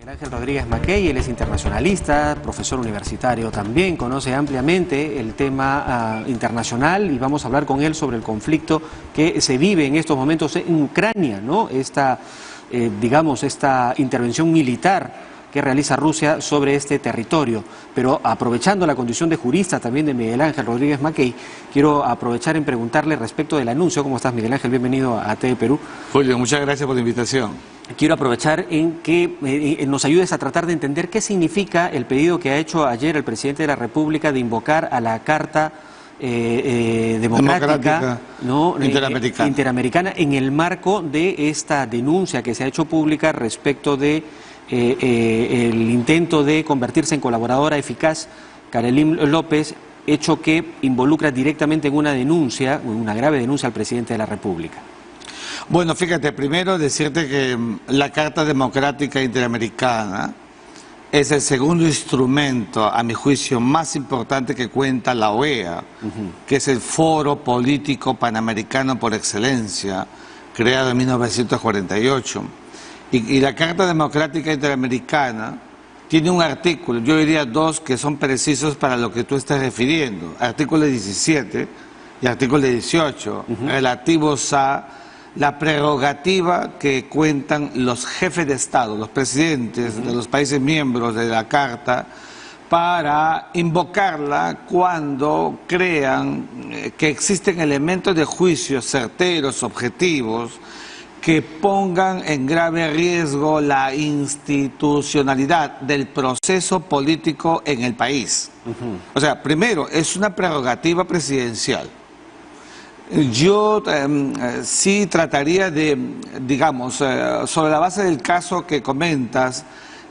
Miguel Ángel Rodríguez Mackey, él es internacionalista, profesor universitario también, conoce ampliamente el tema internacional y vamos a hablar con él sobre el conflicto que se vive en estos momentos en Ucrania, ¿no? Esta intervención militar que realiza Rusia sobre este territorio. Pero aprovechando la condición de jurista también de Miguel Ángel Rodríguez Mackey, quiero aprovechar en preguntarle respecto del anuncio. ¿Cómo estás, Miguel Ángel? Bienvenido a TV Perú. Julio, muchas gracias por la invitación. Quiero aprovechar en que nos ayudes a tratar de entender qué significa el pedido que ha hecho ayer el presidente de la República de invocar a la Carta democrática, ¿no? Interamericana en el marco de esta denuncia que se ha hecho pública respecto de el intento de convertirse en colaboradora eficaz Karelim López, hecho que involucra directamente en una denuncia, una grave denuncia al presidente de la República. Bueno, fíjate, primero decirte que la Carta Democrática Interamericana es el segundo instrumento, a mi juicio, más importante que cuenta la OEA, que es el foro político panamericano por excelencia, creado en 1948. Y la Carta Democrática Interamericana tiene un artículo, yo diría dos, que son precisos para lo que tú estás refiriendo. Artículo 17 y artículo 18, relativos a la prerrogativa que cuentan los jefes de Estado, los presidentes de los países miembros de la Carta, para invocarla cuando crean que existen elementos de juicio certeros, objetivos, que pongan en grave riesgo la institucionalidad del proceso político en el país. O sea, primero, es una prerrogativa presidencial. Yo sí trataría de, digamos, sobre la base del caso que comentas,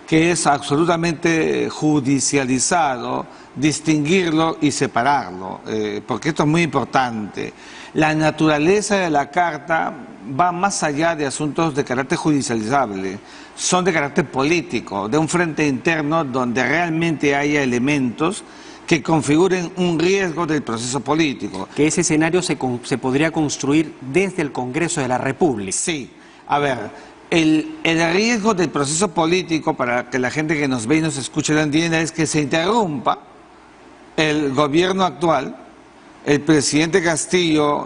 que es absolutamente judicializado, distinguirlo y separarlo, porque esto es muy importante. La naturaleza de la Carta va más allá de asuntos de carácter judicializable, son de carácter político, de un frente interno donde realmente haya elementos que configuren un riesgo del proceso político. Que ese escenario se podría construir desde el Congreso de la República. Sí, a ver, el riesgo del proceso político, para que la gente que nos ve y nos escuche lo entienda, es que se interrumpa el gobierno actual. El presidente Castillo,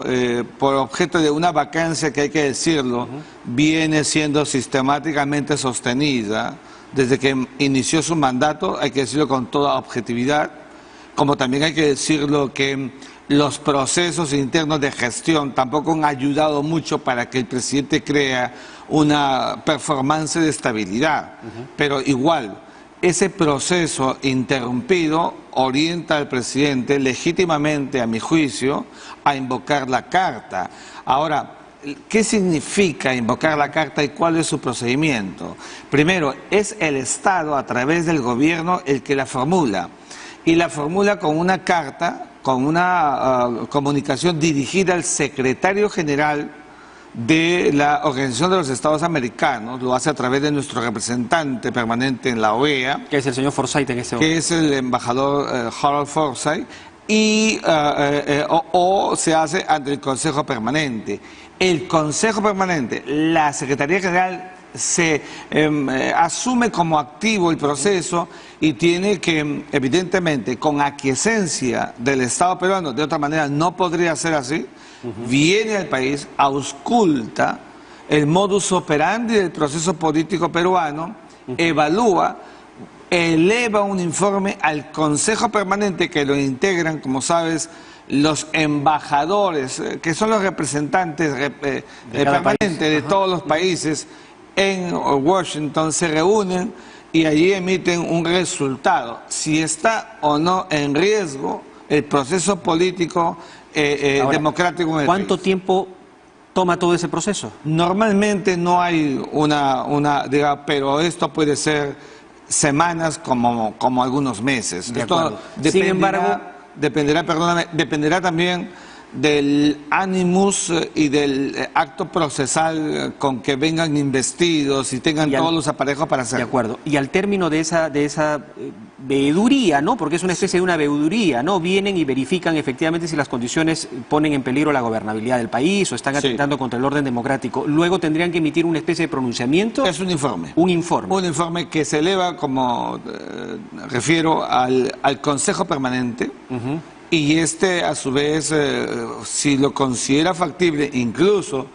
por objeto de una vacancia que hay que decirlo, viene siendo sistemáticamente sostenida desde que inició su mandato, hay que decirlo con toda objetividad, como también hay que decirlo que los procesos internos de gestión tampoco han ayudado mucho para que el presidente crea una performance de estabilidad, pero igual, ese proceso interrumpido orienta al presidente legítimamente, a mi juicio, a invocar la Carta. Ahora, ¿qué significa invocar la Carta y cuál es su procedimiento? Primero, es el Estado, a través del gobierno, el que la formula. Y la formula con una carta, con una comunicación dirigida al secretario general de la Organización de los Estados Americanos, lo hace a través de nuestro representante permanente en la OEA, que es el señor Forsyth en este momento. Que es el embajador Harold Forsyth, y o se hace ante el Consejo Permanente. El Consejo Permanente, la Secretaría General, se asume como activo el proceso y tiene que, evidentemente, con aquiescencia del Estado peruano, de otra manera no podría ser así, viene al país, ausculta el modus operandi del proceso político peruano, evalúa, eleva un informe al Consejo Permanente, que lo integran, como sabes, los embajadores, que son los representantes permanentes de todos los países en Washington, se reúnen y allí emiten un resultado, si está o no en riesgo el proceso político ahora, democrático en el ¿cuánto país. tiempo toma todo ese proceso? Normalmente no hay pero esto puede ser semanas como algunos meses. Esto sin embargo, dependerá también del animus y del acto procesal con que vengan investidos y tengan todos los aparejos para hacerlo. De acuerdo. Y al término de esa veeduría, ¿no? Porque es una especie de una veeduría, ¿no? Vienen y verifican efectivamente si las condiciones ponen en peligro la gobernabilidad del país o están atentando contra el orden democrático. Luego tendrían que emitir una especie de pronunciamiento. Es un informe. Un informe. Un informe que se eleva, como refiero, al Consejo Permanente. Y a su vez, si lo considera factible, incluso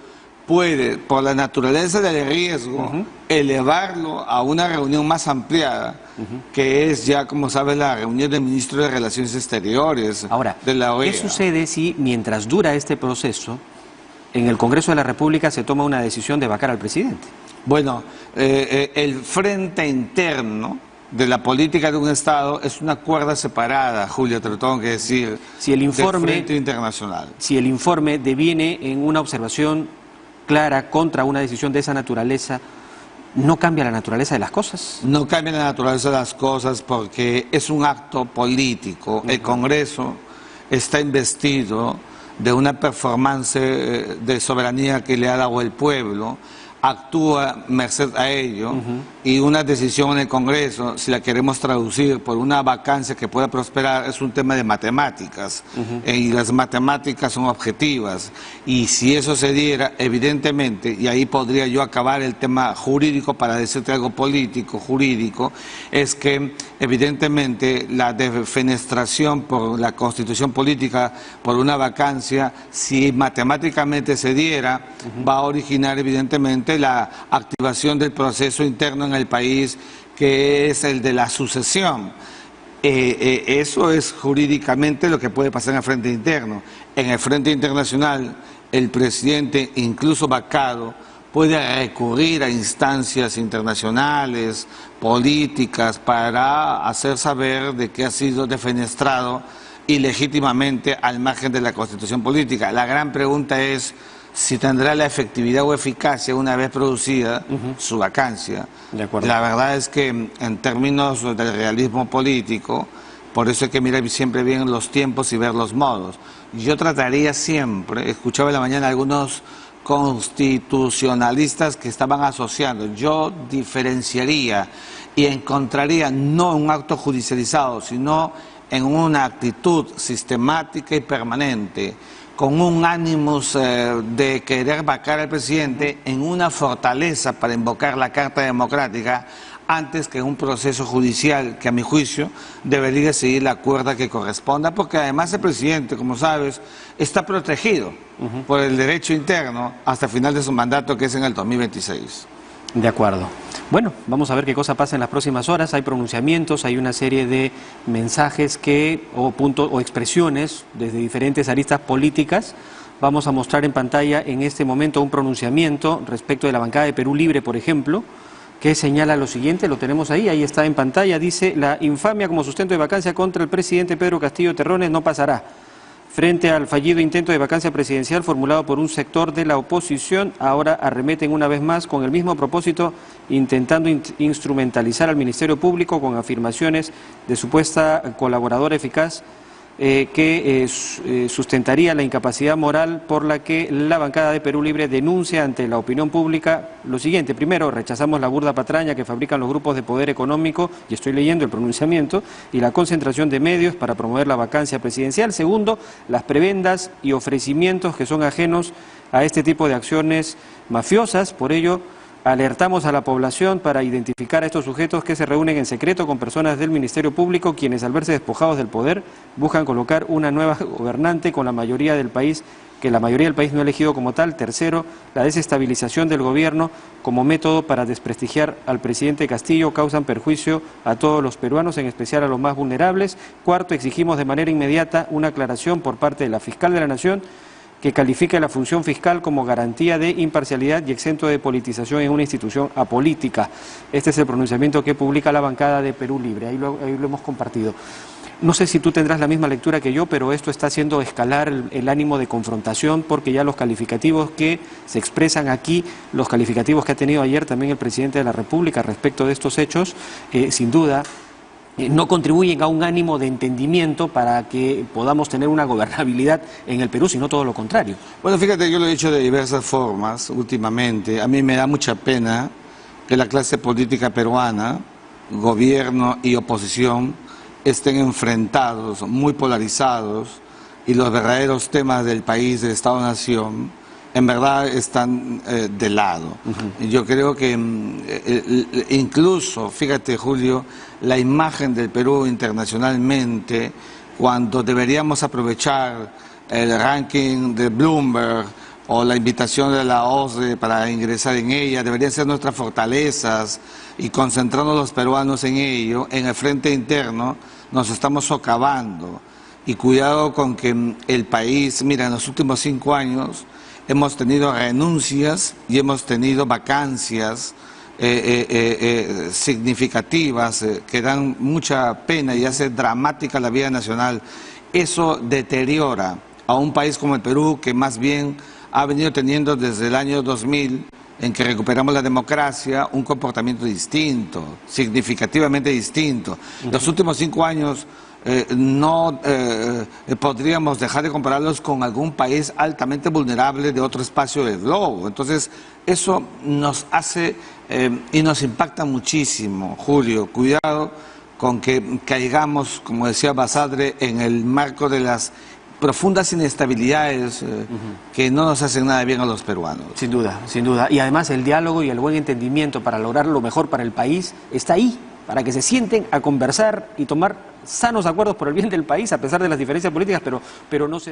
puede, por la naturaleza del riesgo, elevarlo a una reunión más ampliada, que es ya, como sabes, la reunión del ministro de Relaciones Exteriores. Ahora, de la OEA. ¿Qué sucede si, mientras dura este proceso, en el Congreso de la República se toma una decisión de vacar al presidente? Bueno, el frente interno de la política de un Estado es una cuerda separada, Julio, te lo tengo que decir, si el informe, del frente internacional. Si el informe deviene en una observación clara contra una decisión de esa naturaleza, ¿no cambia la naturaleza de las cosas? No cambia la naturaleza de las cosas porque es un acto político. El Congreso está investido de una performance de soberanía que le ha dado el pueblo, actúa merced a ello, y una decisión en el Congreso, si la queremos traducir por una vacancia que pueda prosperar, es un tema de matemáticas, y las matemáticas son objetivas, y si eso se diera, evidentemente, y ahí podría yo acabar el tema jurídico para decirte algo político, jurídico, es que evidentemente la defenestración por la Constitución política por una vacancia, si matemáticamente se diera, va a originar evidentemente la activación del proceso interno en el país, que es el de la sucesión. Eso es jurídicamente lo que puede pasar en el frente interno. En el frente internacional, el presidente, incluso vacado, puede recurrir a instancias internacionales, políticas, para hacer saber de que ha sido defenestrado ilegítimamente al margen de la Constitución política. La gran pregunta es si tendrá la efectividad o eficacia una vez producida su vacancia. De acuerdo. La verdad es que en términos del realismo político, por eso hay que mirar siempre bien los tiempos y ver los modos. Yo trataría siempre, escuchaba en la mañana algunos constitucionalistas que estaban asociando, yo diferenciaría y encontraría no un acto judicializado, sino en una actitud sistemática y permanente, con un ánimo de querer vacar al presidente, en una fortaleza para invocar la Carta Democrática, antes que un proceso judicial que, a mi juicio, debería seguir la cuerda que corresponda, porque además el presidente, como sabes, está protegido por el derecho interno hasta el final de su mandato, que es en el 2026. De acuerdo. Bueno, vamos a ver qué cosa pasa en las próximas horas. Hay pronunciamientos, hay una serie de mensajes o expresiones desde diferentes aristas políticas. Vamos a mostrar en pantalla en este momento un pronunciamiento respecto de la bancada de Perú Libre, por ejemplo, que señala lo siguiente, lo tenemos ahí está en pantalla, dice: la infamia como sustento de vacancia contra el presidente Pedro Castillo Terrones no pasará. Frente al fallido intento de vacancia presidencial formulado por un sector de la oposición, ahora arremeten una vez más con el mismo propósito, intentando instrumentalizar al Ministerio Público con afirmaciones de supuesta colaboradora eficaz que sustentaría la incapacidad moral, por la que la bancada de Perú Libre denuncia ante la opinión pública lo siguiente. Primero, rechazamos la burda patraña que fabrican los grupos de poder económico, y estoy leyendo el pronunciamiento, y la concentración de medios para promover la vacancia presidencial. Segundo, las prebendas y ofrecimientos que son ajenos a este tipo de acciones mafiosas. Por ello, alertamos a la población para identificar a estos sujetos que se reúnen en secreto con personas del Ministerio Público, quienes, al verse despojados del poder, buscan colocar una nueva gobernante con la mayoría del país, que la mayoría del país no ha elegido como tal. Tercero, la desestabilización del gobierno como método para desprestigiar al presidente Castillo causan perjuicio a todos los peruanos, en especial a los más vulnerables. Cuarto, exigimos de manera inmediata una aclaración por parte de la fiscal de la Nación, que califica la función fiscal como garantía de imparcialidad y exento de politización en una institución apolítica. Este es el pronunciamiento que publica la bancada de Perú Libre, ahí lo hemos compartido. No sé si tú tendrás la misma lectura que yo, pero esto está haciendo escalar el ánimo de confrontación, porque ya los calificativos que se expresan aquí, los calificativos que ha tenido ayer también el presidente de la República respecto de estos hechos, sin duda, no contribuyen a un ánimo de entendimiento para que podamos tener una gobernabilidad en el Perú, sino todo lo contrario. Bueno, fíjate, yo lo he dicho de diversas formas últimamente. A mí me da mucha pena que la clase política peruana gobierno y oposición estén enfrentados, muy polarizados, y los verdaderos temas del país, del Estado-Nación, en verdad están de lado. Yo creo que incluso, fíjate Julio, la imagen del Perú internacionalmente, cuando deberíamos aprovechar el ranking de Bloomberg o la invitación de la OCDE para ingresar en ella, deberían ser nuestras fortalezas y concentrarnos los peruanos en ello. En el frente interno nos estamos socavando y cuidado con que el país, mira, en los últimos 5 años hemos tenido renuncias y hemos tenido vacancias significativas que dan mucha pena y hace dramática la vida nacional. Eso deteriora a un país como el Perú, que más bien ha venido teniendo desde el año 2000, en que recuperamos la democracia, un comportamiento distinto, significativamente distinto. Los últimos 5 años no podríamos dejar de compararlos con algún país altamente vulnerable de otro espacio del globo. Entonces, eso nos hace y nos impacta muchísimo, Julio. Cuidado con que caigamos, como decía Basadre, en el marco de las profundas inestabilidades que no nos hacen nada bien a los peruanos. Sin duda, sin duda. Y además el diálogo y el buen entendimiento para lograr lo mejor para el país está ahí, para que se sienten a conversar y tomar sanos acuerdos por el bien del país, a pesar de las diferencias políticas, pero no se da.